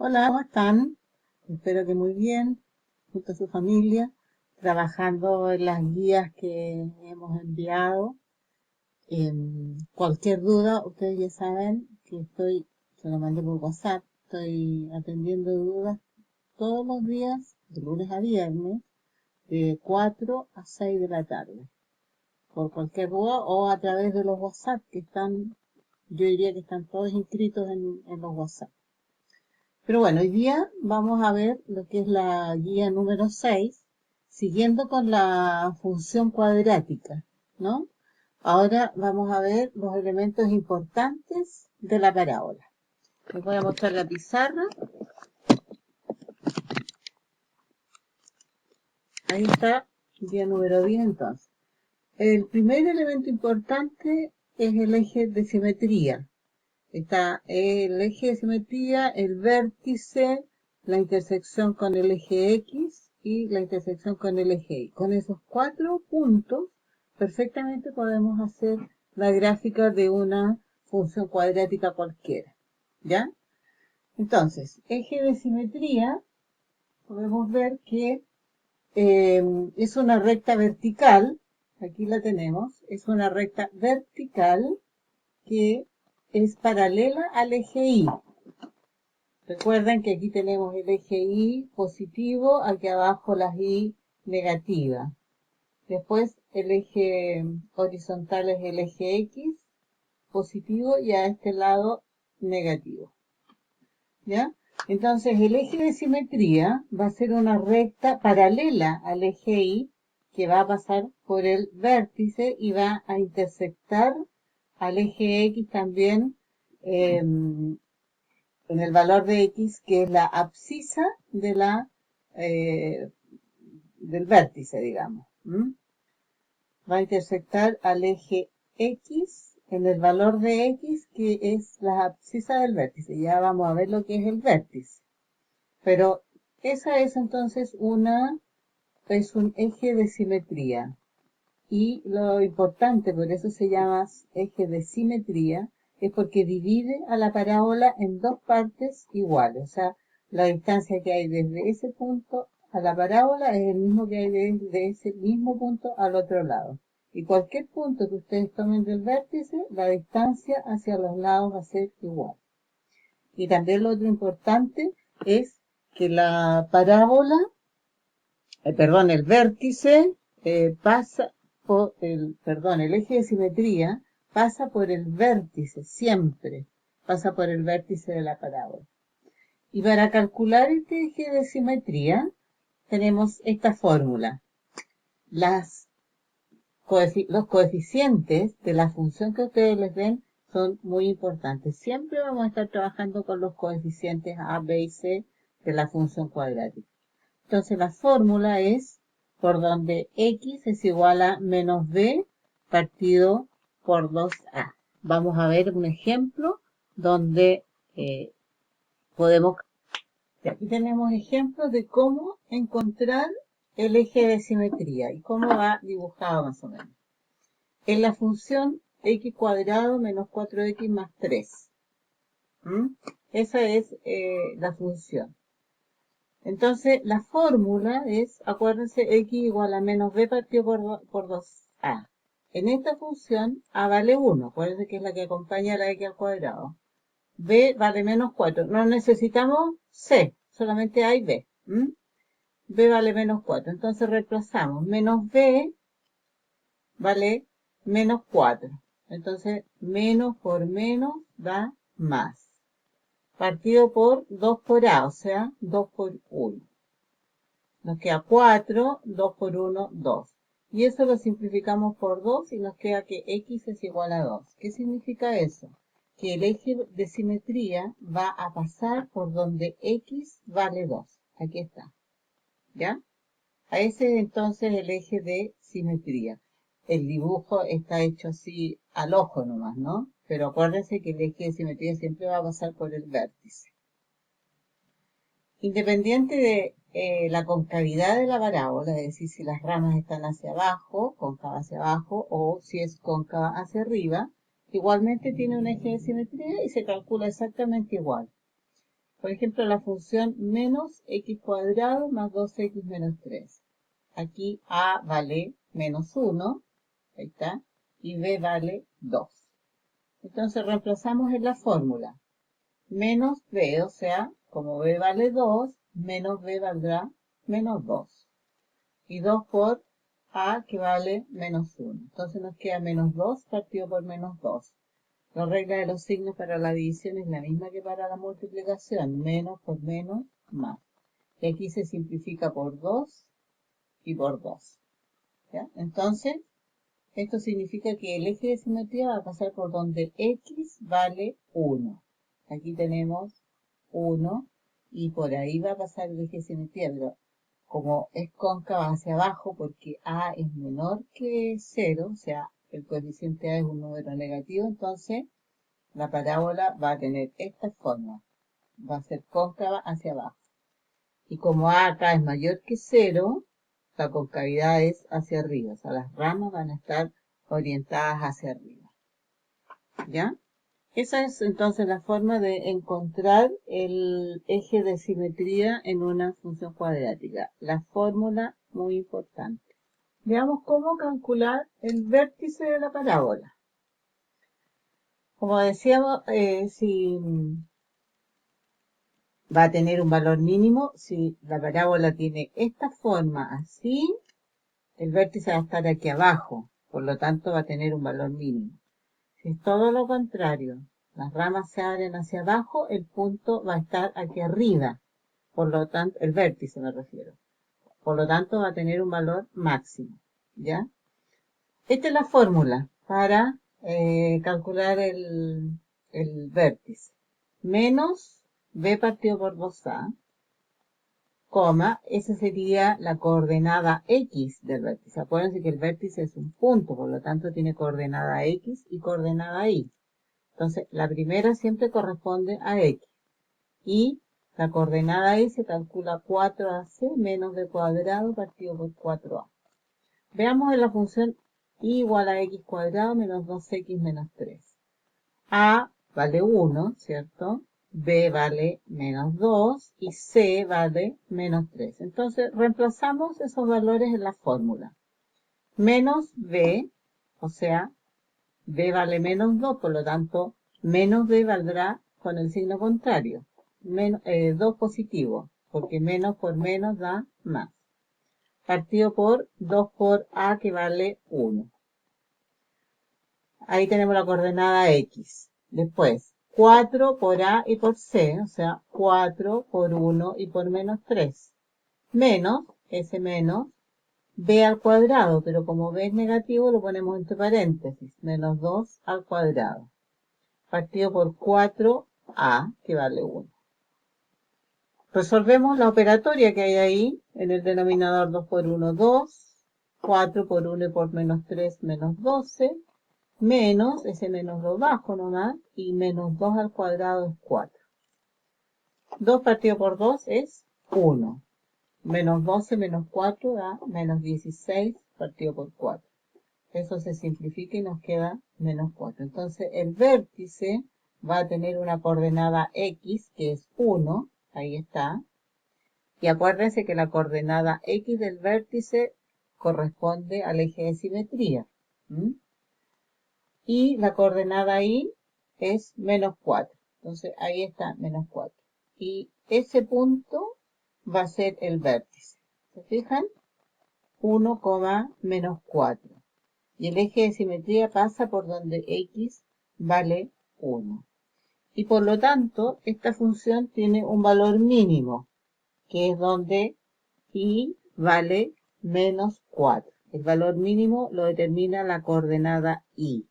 Hola, ¿cómo están? Espero que muy bien, junto a su familia, trabajando en las guías que hemos enviado. Cualquier duda, ustedes ya saben que se lo mandé por WhatsApp, estoy atendiendo dudas todos los días, de lunes a viernes, de 4 a 6 de la tarde, por cualquier duda o a través de los WhatsApp que están, yo diría que están todos inscritos en los WhatsApp. Pero bueno, hoy día vamos a ver lo que es la guía número 6, siguiendo con la función cuadrática, ¿no? Ahora vamos a ver los elementos importantes de la parábola. Les voy a mostrar la pizarra. Ahí está, guía número 10 entonces. El primer elemento importante es el eje de simetría. Está el eje de simetría, el vértice, la intersección con el eje X y la intersección con el eje Y. Con esos 4 puntos, perfectamente podemos hacer la gráfica de una función cuadrática cualquiera. ¿Ya? Entonces, eje de simetría, podemos ver que es una recta vertical, aquí la tenemos, es una recta vertical que es paralela al eje Y. Recuerden que aquí tenemos el eje Y positivo, aquí abajo las Y negativas. Después el eje horizontal es el eje X positivo y a este lado negativo. ¿Ya? Entonces el eje de simetría va a ser una recta paralela al eje Y que va a pasar por el vértice y va a intersectar al eje X también en el valor de X, que es la abscisa de del vértice, digamos. Va a intersectar al eje X en el valor de X, que es la abscisa del vértice. Ya vamos a ver lo que es el vértice. Pero esa es entonces es un eje de simetría. Y lo importante, por eso se llama eje de simetría, es porque divide a la parábola en dos partes iguales. O sea, la distancia que hay desde ese punto a la parábola es el mismo que hay desde ese mismo punto al otro lado. Y cualquier punto que ustedes tomen del vértice, la distancia hacia los lados va a ser igual. Y también lo otro importante es que la parábola, el vértice pasa el eje de simetría pasa por el vértice, siempre pasa por el vértice de la parábola. Y para calcular este eje de simetría, tenemos esta fórmula. Los coeficientes de la función que ustedes les ven son muy importantes. Siempre vamos a estar trabajando con los coeficientes A, B y C de la función cuadrática. Entonces la fórmula es por donde X es igual a menos B partido por 2A. Vamos a ver un ejemplo donde podemos... Aquí tenemos ejemplos de cómo encontrar el eje de simetría y cómo va dibujado más o menos. En la función x cuadrado menos 4x más 3. Esa es la función. Entonces, la fórmula es, acuérdense, x igual a menos b partido por 2a. En esta función, a vale 1, acuérdense que es la que acompaña a la x al cuadrado. B vale menos 4. No necesitamos c, solamente a y b. B vale menos 4. Entonces reemplazamos. Menos b vale menos 4. Entonces, menos por menos da más. Partido por 2 por a, o sea, 2 por 1. Nos queda 4, 2 por 1, 2. Y eso lo simplificamos por 2 y nos queda que x es igual a 2. ¿Qué significa eso? Que el eje de simetría va a pasar por donde x vale 2. Aquí está. ¿Ya? A ese es entonces el eje de simetría. El dibujo está hecho así al ojo nomás, ¿no? Pero acuérdense que el eje de simetría siempre va a pasar por el vértice. Independiente de la concavidad de la parábola, es decir, si las ramas están hacia abajo, cóncava hacia abajo, o si es cóncava hacia arriba, igualmente tiene un eje de simetría y se calcula exactamente igual. Por ejemplo, la función menos x cuadrado más 2x menos 3. Aquí a vale menos 1, ahí está, y b vale 2. Entonces reemplazamos en la fórmula. Menos b, o sea, como b vale 2, menos b valdrá menos 2. Y 2 por a, que vale menos 1. Entonces nos queda menos 2 partido por menos 2. La regla de los signos para la división es la misma que para la multiplicación. Menos por menos, más. Y aquí se simplifica por 2 y por 2. ¿Ya? Entonces, esto significa que el eje de simetría va a pasar por donde x vale 1. Aquí tenemos 1 y por ahí va a pasar el eje de simetría, pero como es cóncava hacia abajo porque a es menor que 0, o sea, el coeficiente a es un número negativo, entonces la parábola va a tener esta forma. Va a ser cóncava hacia abajo. Y como a acá es mayor que 0, la concavidad es hacia arriba. O sea, las ramas van a estar orientadas hacia arriba. ¿Ya? Esa es entonces la forma de encontrar el eje de simetría en una función cuadrática. La fórmula muy importante. Veamos cómo calcular el vértice de la parábola. Como decíamos, si va a tener un valor mínimo, si la parábola tiene esta forma así, el vértice va a estar aquí abajo, por lo tanto va a tener un valor mínimo. Si es todo lo contrario, las ramas se abren hacia abajo, el punto va a estar aquí arriba, por lo tanto, el vértice me refiero. Por lo tanto va a tener un valor máximo, ¿ya? Esta es la fórmula para calcular el vértice. Menos b partido por 2a, coma, esa sería la coordenada x del vértice. Acuérdense que el vértice es un punto, por lo tanto tiene coordenada x y coordenada y. Entonces, la primera siempre corresponde a x. Y la coordenada y se calcula 4ac menos b cuadrado partido por 4a. Veamos en la función y igual a x cuadrado menos 2x menos 3. A vale 1, ¿cierto? B vale menos 2 y C vale menos 3. Entonces, reemplazamos esos valores en la fórmula. Menos B, o sea, B vale menos 2, por lo tanto, menos B valdrá con el signo contrario. 2 positivo, porque menos por menos da más. Partido por 2 por A, que vale 1. Ahí tenemos la coordenada X. Después, 4 por A y por C, o sea, 4 por 1 y por menos 3. Menos, ese menos, B al cuadrado, pero como B es negativo lo ponemos entre paréntesis. Menos 2 al cuadrado. Partido por 4A, que vale 1. Resolvemos la operatoria que hay ahí. En el denominador 2 por 1, 2. 4 por 1 y por menos 3, menos 12. Menos, ese menos lo bajo nomás, y menos 2 al cuadrado es 4. 2 partido por 2 es 1. Menos 12 menos 4 da menos 16 partido por 4. Eso se simplifica y nos queda menos 4. Entonces el vértice va a tener una coordenada x, que es 1, ahí está. Y acuérdense que la coordenada x del vértice corresponde al eje de simetría. Y la coordenada y es menos 4. Entonces ahí está menos 4. Y ese punto va a ser el vértice. ¿Se fijan? 1, menos 4. Y el eje de simetría pasa por donde x vale 1. Y por lo tanto, esta función tiene un valor mínimo, que es donde y vale menos 4. El valor mínimo lo determina la coordenada y.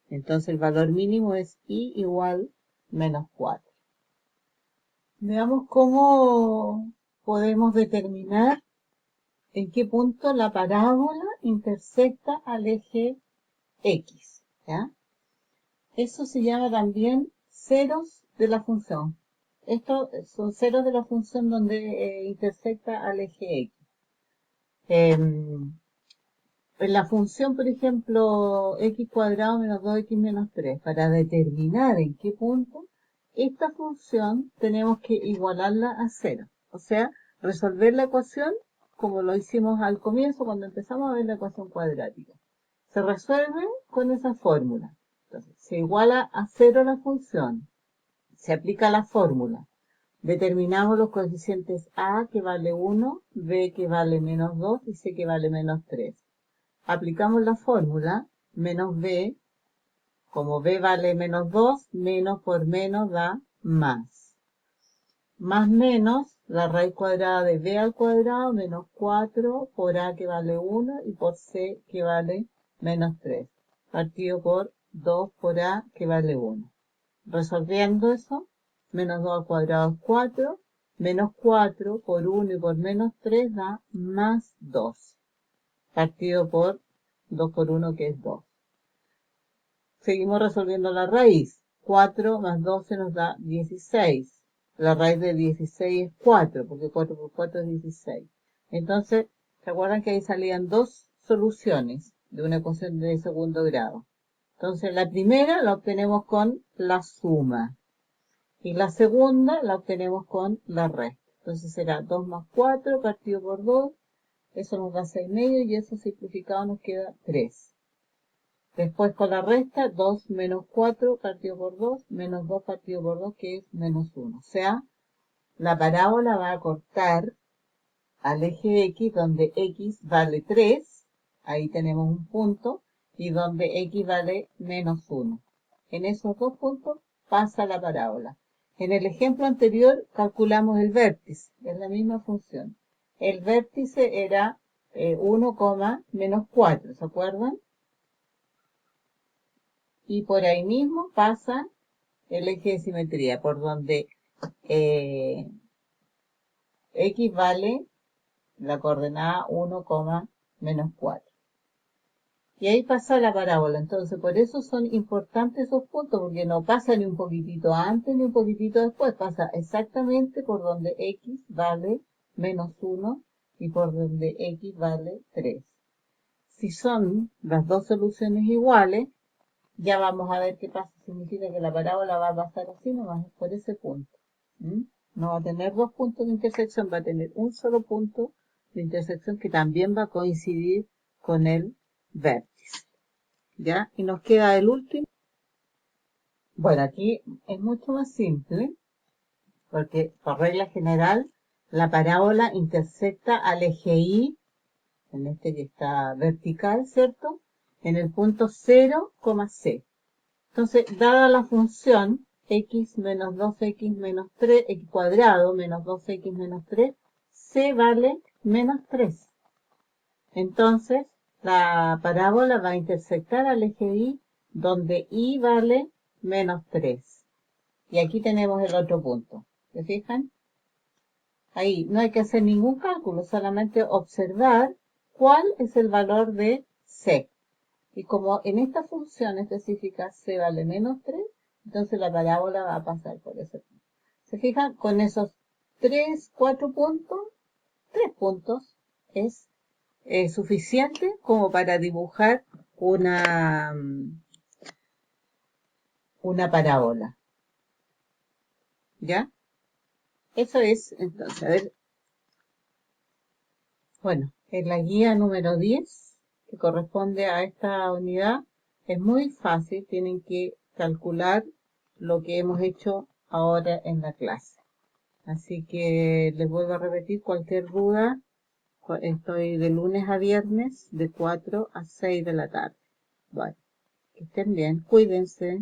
Entonces el valor mínimo es y igual menos 4. Veamos cómo podemos determinar en qué punto la parábola intersecta al eje X. ¿Ya? Eso se llama también ceros de la función. Estos son ceros de la función donde intersecta al eje X. En la función, por ejemplo, x cuadrado menos 2x menos 3, para determinar en qué punto, esta función tenemos que igualarla a 0. O sea, resolver la ecuación como lo hicimos al comienzo cuando empezamos a ver la ecuación cuadrática. Se resuelve con esa fórmula. Entonces, se iguala a 0 la función. Se aplica la fórmula. Determinamos los coeficientes A que vale 1, B que vale menos 2 y C que vale menos 3. Aplicamos la fórmula, menos B, como B vale menos 2, menos por menos da más. Más menos, la raíz cuadrada de B al cuadrado, menos 4 por A que vale 1 y por C que vale menos 3. Partido por 2 por A que vale 1. Resolviendo eso, menos 2 al cuadrado es 4, menos 4 por 1 y por menos 3 da más 2. Partido por 2 por 1 que es 2. Seguimos resolviendo la raíz. 4 más 12 nos da 16. La raíz de 16 es 4, porque 4 por 4 es 16. Entonces, ¿se acuerdan que ahí salían dos soluciones de una ecuación de segundo grado? Entonces, la primera la obtenemos con la suma. Y la segunda la obtenemos con la resta. Entonces será 2 más 4 partido por 2. Eso nos da 6,5 y eso simplificado nos queda 3. Después con la resta, 2 menos 4 partido por 2, menos 2 partido por 2, que es menos 1. O sea, la parábola va a cortar al eje X, donde X vale 3, ahí tenemos un punto, y donde X vale menos 1. En esos dos puntos pasa la parábola. En el ejemplo anterior calculamos el vértice, es la misma función. El vértice era 1, menos 4, ¿se acuerdan? Y por ahí mismo pasa el eje de simetría, por donde X vale la coordenada 1, menos 4. Y ahí pasa la parábola. Entonces, por eso son importantes esos puntos, porque no pasa ni un poquitito antes ni un poquitito después. Pasa exactamente por donde X vale menos 1 y por donde X vale 3. Si son las dos soluciones iguales, ya vamos a ver qué pasa. Significa que la parábola va a pasar así nomás, por ese punto. No va a tener dos puntos de intersección, va a tener un solo punto de intersección que también va a coincidir con el vértice. ¿Ya? Y nos queda el último. Bueno, aquí es mucho más simple, porque por regla general, la parábola intersecta al eje Y, en este que está vertical, ¿cierto? En el punto 0, C. Entonces, dada la función x menos 2x menos 3, x cuadrado menos 2x menos 3, c vale menos 3. Entonces, la parábola va a intersectar al eje Y, donde Y vale menos 3. Y aquí tenemos el otro punto. ¿Se fijan? Ahí no hay que hacer ningún cálculo, solamente observar cuál es el valor de c. Y como en esta función específica c vale menos 3, entonces la parábola va a pasar por ese punto. ¿Se fijan? Con esos 4 puntos, 3 puntos es suficiente como para dibujar una parábola. ¿Ya? Eso es, entonces, a ver. Bueno, en la guía número 10, que corresponde a esta unidad, es muy fácil, tienen que calcular lo que hemos hecho ahora en la clase. Así que les vuelvo a repetir, cualquier duda, estoy de lunes a viernes de 4 a 6 de la tarde. Bueno, que estén bien, cuídense.